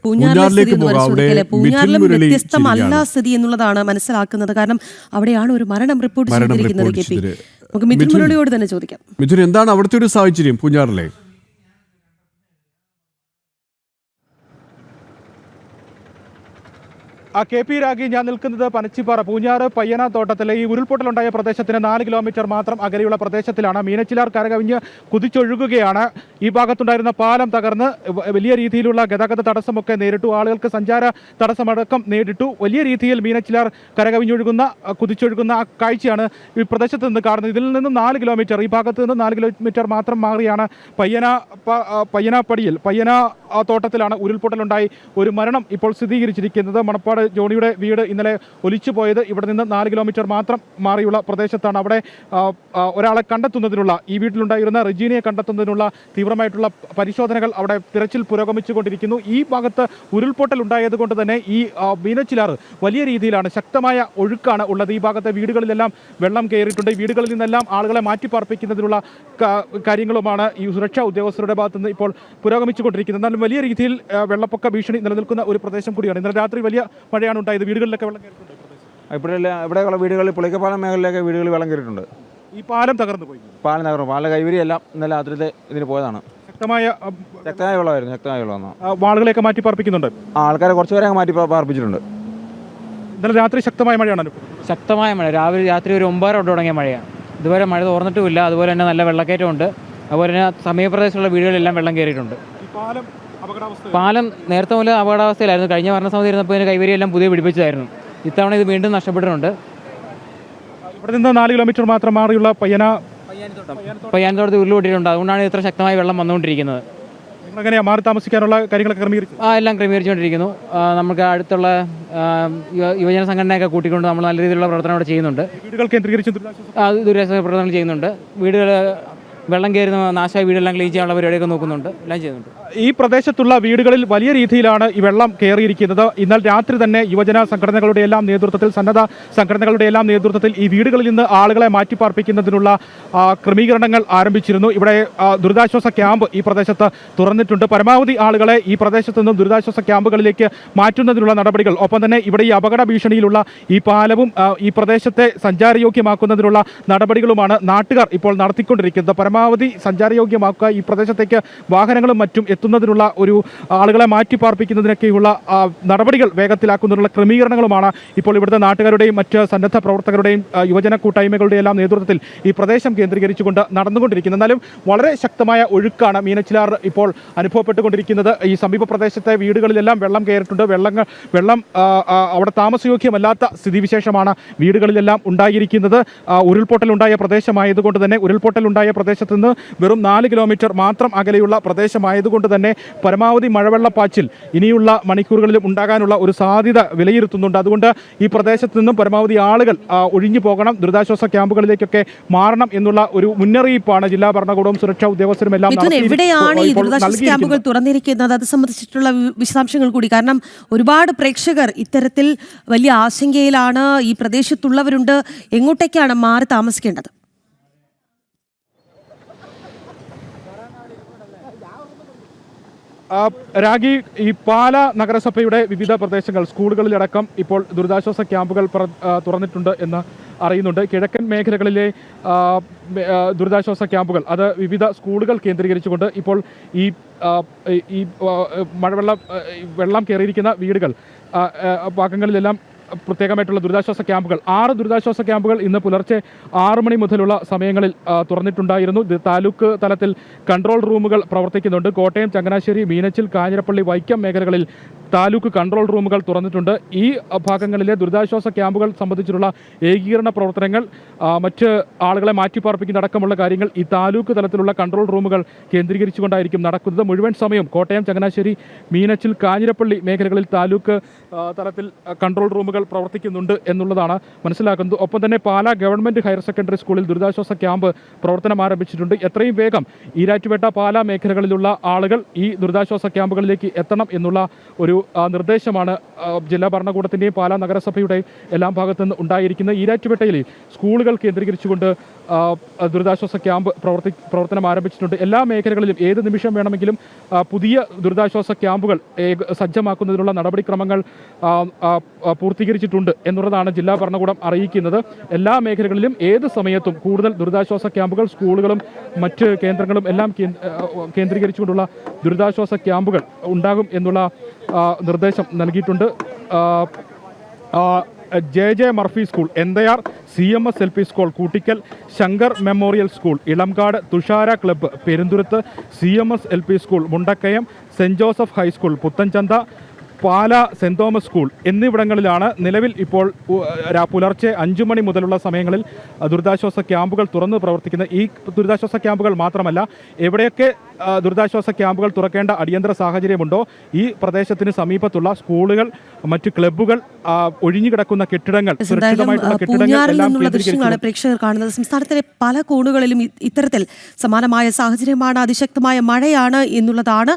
പൂഞ്ഞാറിലേക്ക് പൂഞ്ഞാറിലും വ്യത്യസ്തമല്ല സ്ഥിതി എന്നുള്ളതാണ് മനസ്സിലാക്കുന്നത്. കാരണം അവിടെയാണ് ഒരു മരണം റിപ്പോർട്ട് ചെയ്തിരിക്കുന്നത്. നമുക്ക് മിഥുൻ മുരളിയോട് തന്നെ ചോദിക്കാം. മിഥുൻ, എന്താണ് അവിടുത്തെ ഒരു സാഹചര്യം പൂഞ്ഞാറിലെ? കെ പി രാഗി, ഞാൻ നിൽക്കുന്നത് പനച്ചിപ്പാറ പൂഞ്ഞാറ് പയ്യന തോട്ടത്തിലെ ഈ ഉരുൾപൊട്ടലുണ്ടായ പ്രദേശത്തിന് 4 കിലോമീറ്റർ മാത്രം അകലെയുള്ള പ്രദേശത്തിലാണ്. മീനച്ചിലാർ കരകവിഞ്ഞ് കുതിച്ചൊഴുകുകയാണ്. ഈ ഭാഗത്തുണ്ടായിരുന്ന പാലം തകർന്ന് വലിയ രീതിയിലുള്ള ഗതാഗത തടസ്സമൊക്കെ നേരിട്ടു. ആളുകൾക്ക് സഞ്ചാര തടസ്സമടക്കം നേരിട്ടു. വലിയ രീതിയിൽ മീനച്ചിലാർ കുതിച്ചൊഴുകുന്ന ആ കാഴ്ചയാണ് ഈ പ്രദേശത്ത് നിന്ന് കാണുന്നത്. ഇതിൽ നിന്നും 4 കിലോമീറ്റർ, ഈ ഭാഗത്ത് നിന്ന് 4 കിലോമീറ്റർ മാത്രം മാറിയാണ് പയ്യന തോട്ടത്തിലാണ് ഉരുൾപൊട്ടലുണ്ടായി ഒരു മരണം ഇപ്പോൾ സ്ഥിരീകരിച്ചിരിക്കുന്നത്. മണപ്പാട് ജോണിയുടെ വീട് ഇന്നലെ ഒലിച്ചു പോയത് ഇവിടെ നിന്ന് 4 കിലോമീറ്റർ മാത്രം മാറിയുള്ള പ്രദേശത്താണ്. അവിടെ ഒരാളെ കണ്ടെത്തുന്നതിനുള്ള, ഈ വീട്ടിലുണ്ടായിരുന്ന റെജീനയെ കണ്ടെത്തുന്നതിനുള്ള തീവ്രമായിട്ടുള്ള പരിശോധനകൾ അവിടെ തിരച്ചിൽ പുരോഗമിച്ചുകൊണ്ടിരിക്കുന്നു. ഈ ഭാഗത്ത് ഉരുൾപൊട്ടൽ ഉണ്ടായത് കൊണ്ട് തന്നെ ഈ മീനച്ചിലാറ് വലിയ രീതിയിലാണ്, ശക്തമായ ഒഴുക്കാണ് ഉള്ളത്. ഈ ഭാഗത്തെ വീടുകളിലെല്ലാം വെള്ളം കയറിയിട്ടുണ്ട്. ഈ വീടുകളിൽ നിന്നെല്ലാം ആളുകളെ മാറ്റിപ്പാർപ്പിക്കുന്നതിനുള്ള കാര്യങ്ങളുമാണ് ഈ സുരക്ഷാ ഉദ്യോഗസ്ഥരുടെ ഭാഗത്തുനിന്ന് ഇപ്പോൾ പുരോഗമിച്ചുകൊണ്ടിരിക്കുന്നത്. എന്നാലും വലിയ രീതിയിൽ വെള്ളപ്പൊക്ക ഭീഷണി നിലനിൽക്കുന്ന ഒരു പ്രദേശം കൂടിയാണ്. ഇന്നലെ രാത്രി വലിയ മഴയാണ് ഉണ്ടായത്. വീടുകളിലൊക്കെ വെള്ളം കയറിയിട്ടുണ്ട്. ഇവിടെയുള്ള വീടുകളിൽ പുളിക്കപ്പാലം മേഖലയിലൊക്കെ വീടുകളിൽ വെള്ളം കയറിയിട്ടുണ്ട്. ഈ പാലം തകർന്നു പോയി. പാലം കൈവരിയെല്ലാം ഇന്നലെ രാത്രിത്തെ ഇതിന് പോയതാണ്. ശക്തമായ വെള്ളമായിരുന്നു. ആളുകളെയൊക്കെ മാറ്റി പാർപ്പിക്കുന്നുണ്ട്. ആൾക്കാരെ കുറച്ചുപേരെ മാറ്റി പാർപ്പിച്ചിട്ടുണ്ട്. ഇന്നലെ രാത്രി ശക്തമായ മഴയാണ്. ശക്തമായ മഴ, രാത്രി ഒരു 9 തുടങ്ങിയ മഴയാണ്. ഇതുവരെ മഴ തോർന്നിട്ടുമില്ല. അതുപോലെ തന്നെ നല്ല വെള്ളക്കയറ്റമുണ്ട്. അതുപോലെ തന്നെ സമീപപ്രദേശത്തുള്ള വീടുകളെല്ലാം വെള്ളം കയറിയിട്ടുണ്ട്. പാലം നേരത്തെ മുതൽ അപകടാവസ്ഥയിലായിരുന്നു. കഴിഞ്ഞ ഭരണസമിതി ഇരുന്നപ്പോൾ ഇതിന് കൈവരിയെല്ലാം പുതിയ പിടിപ്പിച്ചതായിരുന്നു. ഇത്തവണ ഇത് വീണ്ടും നഷ്ടപ്പെട്ടിട്ടുണ്ട്. ഇവിടെ നിന്ന് 4 കിലോമീറ്റർ മാത്രം മാറിയുള്ള പയ്യാനത്തോടത്ത് ഉരുളുപൊട്ടിയിട്ടുണ്ട്. അതുകൊണ്ടാണ് ഇത്ര ശക്തമായ വെള്ളം വന്നുകൊണ്ടിരിക്കുന്നത്. നിങ്ങളെങ്ങനെയാണ് മാറി താമസിക്കാനുള്ള കാര്യങ്ങളൊക്കെ ക്രമീകരിച്ചു? എല്ലാം ക്രമീകരിച്ചുകൊണ്ടിരിക്കുന്നു. നമുക്ക് അടുത്തുള്ള യുവജന സംഘടനയൊക്കെ കൂട്ടിക്കൊണ്ട് നമ്മൾ നല്ല രീതിയിലുള്ള പ്രവർത്തനം അവിടെ ചെയ്യുന്നുണ്ട്. വീടുകൾ കേന്ദ്രീകരിച്ച് ദുരിതാശ്വാസ പ്രവർത്തനങ്ങൾ ചെയ്യുന്നുണ്ട്. വീടുകൾ വെള്ളം കയറുന്ന നാശമായ വീടെല്ലാം ക്ലീൻ ചെയ്യാനുള്ള പരിപാടിയൊക്കെ നോക്കുന്നുണ്ട്. എല്ലാം ചെയ്യുന്നുണ്ട്. ഈ പ്രദേശത്തുള്ള വീടുകളിൽ വലിയ രീതിയിലാണ് ഈ വെള്ളം കയറിയിരിക്കുന്നത്. ഇന്നലെ രാത്രി തന്നെ യുവജന സംഘടനകളുടെ എല്ലാം നേതൃത്വത്തിൽ, സന്നദ്ധ സംഘടനകളുടെ എല്ലാം നേതൃത്വത്തിൽ ഈ വീടുകളിൽ നിന്ന് ആളുകളെ മാറ്റിപ്പാർപ്പിക്കുന്നതിനുള്ള ക്രമീകരണങ്ങൾ ആരംഭിച്ചിരുന്നു. ഇവിടെ ദുരിതാശ്വാസ ക്യാമ്പ് ഈ പ്രദേശത്ത് തുറന്നിട്ടുണ്ട്. പരമാവധി ആളുകളെ ഈ പ്രദേശത്തു നിന്നും ദുരിതാശ്വാസ ക്യാമ്പുകളിലേക്ക് മാറ്റുന്നതിനുള്ള നടപടികൾ, ഒപ്പം തന്നെ ഇവിടെ ഈ അപകട ഭീഷണിയിലുള്ള ഈ പാലവും ഈ പ്രദേശത്തെ സഞ്ചാരയോഗ്യമാക്കുന്നതിനുള്ള നടപടികളുമാണ് നാട്ടുകാർ ഇപ്പോൾ നടത്തിക്കൊണ്ടിരിക്കുന്നത്. പരമാവധി സഞ്ചാരയോഗ്യമാക്കുക, ഈ പ്രദേശത്തേക്ക് വാഹനങ്ങളും മറ്റും എത്തുന്നതിനുള്ള ഒരു ആളുകളെ മാറ്റിപ്പാർപ്പിക്കുന്നതിനൊക്കെയുള്ള നടപടികൾ വേഗത്തിലാക്കുന്നതിനുള്ള ക്രമീകരണങ്ങളുമാണ് ഇപ്പോൾ ഇവിടുത്തെ നാട്ടുകാരുടെയും മറ്റ് സന്നദ്ധ പ്രവർത്തകരുടെയും യുവജന കൂട്ടായ്മകളുടെയും എല്ലാം നേതൃത്വത്തിൽ ഈ പ്രദേശം കേന്ദ്രീകരിച്ചുകൊണ്ട് നടന്നുകൊണ്ടിരിക്കുന്നത്. എന്നാലും വളരെ ശക്തമായ ഒഴുക്കാണ് മീനച്ചിലാർ ഇപ്പോൾ അനുഭവപ്പെട്ടുകൊണ്ടിരിക്കുന്നത്. ഈ സമീപ പ്രദേശത്തെ വീടുകളിലെല്ലാം വെള്ളം കയറിയിട്ടുണ്ട്. വെള്ളം അവിടെ താമസയോഗ്യമല്ലാത്ത സ്ഥിതിവിശേഷമാണ് വീടുകളിലെല്ലാം ഉണ്ടായിരിക്കുന്നത്. ഉരുൾപൊട്ടലുണ്ടായ പ്രദേശമായതുകൊണ്ട് തന്നെ, ഉരുൾപൊട്ടലുണ്ടായ പ്രദേശത്ത് നിന്ന് വെറും 4 കിലോമീറ്റർ മാത്രം അകലെയുള്ള പ്രദേശമായതുകൊണ്ട് തന്നെ പരമാവധി മഴവെള്ളപ്പാച്ചിൽ ഇനിയുള്ള മണിക്കൂറുകളിലും ഉണ്ടാകാനുള്ള ഒരു സാധ്യത വിലയിരുത്തുന്നുണ്ട്. അതുകൊണ്ട് ഈ പ്രദേശത്ത് നിന്നും പരമാവധി ആളുകൾ ഒഴിഞ്ഞു പോകണം, ദുരിതാശ്വാസ ക്യാമ്പുകളിലേക്കൊക്കെ മാറണം എന്നുള്ള ഒരു മുന്നറിയിപ്പാണ് ജില്ലാ ഭരണകൂടവും സുരക്ഷാ ഉദ്യോഗസ്ഥരും എല്ലാം. എവിടെയാണ് ഈ ദുരിതാശ്വാസ ക്യാമ്പുകൾ തുറന്നിരിക്കുന്നത്? അത് സംബന്ധിച്ചിട്ടുള്ള വിശദാംശങ്ങൾ കൂടി. കാരണം ഒരുപാട് പ്രേക്ഷകർ ഇത്തരത്തിൽ വലിയ ആശങ്കയിലാണ്. ഈ പ്രദേശത്തുള്ളവരുണ്ട്. എങ്ങോട്ടേക്കാണ് മാറി താമസിക്കേണ്ടത്? രാഗി, ഈ പാല നഗരസഭയുടെ വിവിധ പ്രദേശങ്ങൾ, സ്കൂളുകളിലടക്കം ഇപ്പോൾ ദുരിതാശ്വാസ ക്യാമ്പുകൾ തുറന്നിട്ടുണ്ട് എന്ന് അറിയുന്നുണ്ട്. കിഴക്കൻ മേഖലകളിലെ ദുരിതാശ്വാസ ക്യാമ്പുകൾ, അത് വിവിധ സ്കൂളുകൾ കേന്ദ്രീകരിച്ചുകൊണ്ട് ഇപ്പോൾ ഈ വെള്ളം കയറിയിരിക്കുന്ന വീടുകൾ ഭാഗങ്ങളിലെല്ലാം പ്രത്യേകമായിട്ടുള്ള ദുരിതാശ്വാസ ക്യാമ്പുകൾ, 6 ദുരിതാശ്വാസ ക്യാമ്പുകൾ ഇന്ന് പുലർച്ചെ 6 മണി മുതലുള്ള സമയങ്ങളിൽ തുറന്നിട്ടുണ്ടായിരുന്നു. താലൂക്ക് തലത്തിൽ കൺട്രോൾ റൂമുകൾ പ്രവർത്തിക്കുന്നുണ്ട്. കോട്ടയം, ചങ്ങനാശ്ശേരി, മീനച്ചിൽ, കാഞ്ഞിരപ്പള്ളി, വൈക്കം മേഖലകളിൽ താലൂക്ക് കൺട്രോൾ റൂമുകൾ തുറന്നിട്ടുണ്ട്. ഈ ഭാഗങ്ങളിലെ ദുരിതാശ്വാസ ക്യാമ്പുകൾ സംബന്ധിച്ചിട്ടുള്ള ഏകീകരണ പ്രവർത്തനങ്ങൾ, മറ്റ് ആളുകളെ മാറ്റിപ്പാർപ്പിക്കുന്നതടക്കമുള്ള കാര്യങ്ങൾ ഈ താലൂക്ക് തലത്തിലുള്ള കൺട്രോൾ റൂമുകൾ കേന്ദ്രീകരിച്ചുകൊണ്ടായിരിക്കും നടക്കുന്നത്. മുഴുവൻ സമയം കോട്ടയം, ചങ്ങനാശ്ശേരി, മീനച്ചിൽ, കാഞ്ഞിരപ്പള്ളി മേഖലകളിൽ താലൂക്ക് തലത്തിൽ കൺട്രോൾ റൂമുകൾ പ്രവർത്തിക്കുന്നുണ്ട് എന്നുള്ളതാണ് മനസ്സിലാക്കുന്നത്. ഒപ്പം തന്നെ പാലാ ഗവൺമെൻറ് ഹയർ സെക്കൻഡറി സ്കൂളിൽ ദുരിതാശ്വാസ ക്യാമ്പ് പ്രവർത്തനം ആരംഭിച്ചിട്ടുണ്ട്. എത്രയും വേഗം ഈരാറ്റുപേട്ട, പാലാ മേഖലകളിലുള്ള ആളുകൾ ഈ ദുരിതാശ്വാസ ക്യാമ്പുകളിലേക്ക് എത്തണം എന്നുള്ള ഒരു നിർദ്ദേശമാണ് ജില്ലാ ഭരണകൂടത്തിൻ്റെയും പാലാ നഗരസഭയുടെയും എല്ലാം ഭാഗത്തു നിന്ന് ഉണ്ടായിരിക്കുന്നത്. ഈരാറ്റുപേട്ടയിൽ സ്കൂളുകൾ കേന്ദ്രീകരിച്ചുകൊണ്ട് ദുരിതാശ്വാസ ക്യാമ്പ് പ്രവർത്തനം ആരംഭിച്ചിട്ടുണ്ട്. എല്ലാ മേഖലകളിലും ഏത് നിമിഷം വേണമെങ്കിലും പുതിയ ദുരിതാശ്വാസ ക്യാമ്പുകൾ സജ്ജമാക്കുന്നതിനുള്ള നടപടിക്രമങ്ങൾ പൂർത്തീകരിച്ചിട്ടുണ്ട് എന്നുള്ളതാണ് ജില്ലാ ഭരണകൂടം അറിയിക്കുന്നത്. എല്ലാ മേഖലകളിലും ഏത് സമയത്തും കൂടുതൽ ദുരിതാശ്വാസ ക്യാമ്പുകൾ സ്കൂളുകളും മറ്റ് കേന്ദ്രങ്ങളും എല്ലാം കേന്ദ്രീകരിച്ചുകൊണ്ടുള്ള ദുരിതാശ്വാസ ക്യാമ്പുകൾ ഉണ്ടാകും എന്നുള്ള നിർദ്ദേശം നൽകിയിട്ടുണ്ട്. JJ Murphy school, Enthayar CMS LP school, Koottickal Shankar memorial school, Elamkadu Thushara club, Perunthuruthu CMS LP school, Mundakayam Saint Joseph high school, Puthenchantha, Pala Saint Thomas school എന്നിവിടങ്ങളിലാണ് നിലവിൽ ഇപ്പോൾ പുലർച്ചെ 5 മണി മുതലുള്ള സമയങ്ങളിൽ ദുരിതാശ്വാസ ക്യാമ്പുകൾ തുറന്ന് പ്രവർത്തിക്കുന്നത്. ഈ ദുരിതാശ്വാസ ക്യാമ്പുകൾ മാത്രമല്ല, എവിടെയൊക്കെ ദുരിതാശ്വാസ ക്യാമ്പുകൾ തുറക്കേണ്ട അടിയന്തര സാഹചര്യമുണ്ടോ ഈ പ്രദേശത്തിന് സമീപത്തുള്ള സ്കൂളുകൾ, മറ്റ് ക്ലബ്ബുകൾ, ഒഴിഞ്ഞുകിടക്കുന്ന കെട്ടിടങ്ങൾ, സുരക്ഷിതമായിട്ടുള്ള കെട്ടിടങ്ങൾ എല്ലാം ദൃശ്യങ്ങളാണ് പ്രേക്ഷകർ കാണുന്നത്. സംസ്ഥാനത്തിലെ പല കോണുകളിലും ഇത്തരത്തിൽ സമാനമായ സാഹചര്യമാണ്. അതിശക്തമായ മഴയാണ് എന്നുള്ളതാണ്